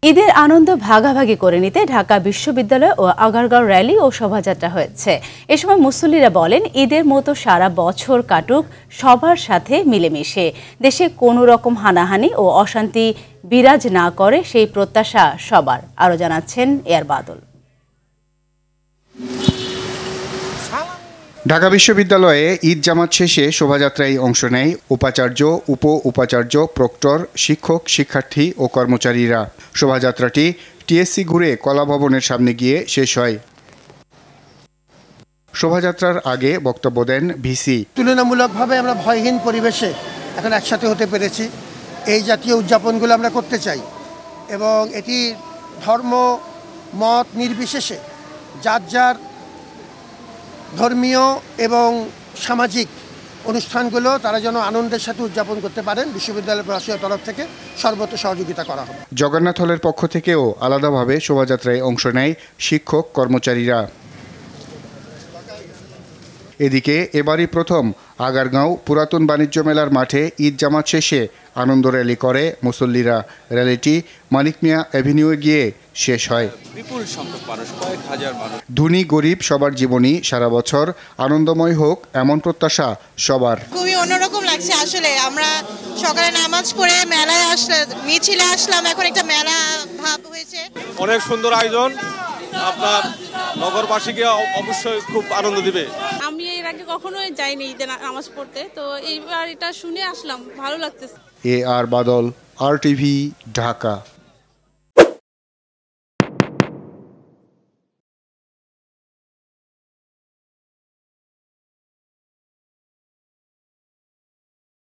ঈদের আনন্দ ভাগাভাগি করে নিতে ঢাকা বিশ্ববিদ্যালয় ও আগারগাঁও র্যালি ও শোভাযাত্রা হয়েছে। এ সময় মুসল্লিরা বলেন, ঈদের মতো সারা বছর কাটুক সবার সাথে মিলেমিশে, দেশে কোনো রকম হানাহানি ও অশান্তি বিরাজ না করে সেই প্রত্যাশা সবার। আরও জানাচ্ছেন এয়ার বাদল। ঢাকা বিশ্ববিদ্যালয়ে ঈদ জামাত শেষে শোভাযাত্রায় অংশ নেয় উপাচার্য, উপ-উপাচার্য, প্রক্টর, শিক্ষক, শিক্ষার্থী ও কর্মচারীরা। শোভাযাত্রাটি টিএসসি ঘুরে কলা ভবনের সামনে গিয়ে শেষ হয়। শোভাযাত্রার আগে বক্তব্য দেন ভিসি। তুলনামূলকভাবে আমরা ভয়হীন পরিবেশে এখন একসাথে হতে পেরেছি। এই জাতীয় উদযাপনগুলো আমরা করতে চাই এবং এটি ধর্ম মত নির্বিশেষে যার যার ধর্মীয় এবং সামাজিক অনুষ্ঠানগুলো তারা যেন আনন্দের সাথে উদযাপন করতে পারেন, বিশ্ববিদ্যালয় প্রশাসনের তরফ থেকে সর্বোচ্চ সহযোগিতা করা হবে। জগন্নাথ হলের পক্ষ থেকেও আলাদাভাবে শোভাযাত্রায় অংশ নেয় শিক্ষক কর্মচারীরা। এদিকে এবারই প্রথম আগারগাঁও পুরাতন বাণিজ্য মেলার মাঠে ঈদ জামাত শেষে আনন্দ র্যালি করে মুসল্লিরা। র্যালিটি মানিক মিয়া অ্যাভিনিউয়ে গিয়ে শেষ হয়। বিপুল সংখ্যক মানুষ, কয়েক হাজার মানুষ। ধনী গরিব সবার জীবনী সারা বছর আনন্দময় হোক এমন প্রত্যাশা সবার। খুবই অন্যরকম লাগছে আসলে। আমরা সকালে নামাজ পড়ে মেলায় আসলাম, মিছিলে আসলাম, এখন একটা মেলা ভাব হয়েছে। অনেক সুন্দর আয়োজন, আপনার নগরবাসীকে অবশ্যই খুব আনন্দ দিবে। আমি এর আগে কখনোই যাইনি ঈদে নামাজ পড়তে, তো এইবার এটা শুনে আসলাম, ভালো লাগতেছে। এ আর বাদল, RTV, ঢাকা।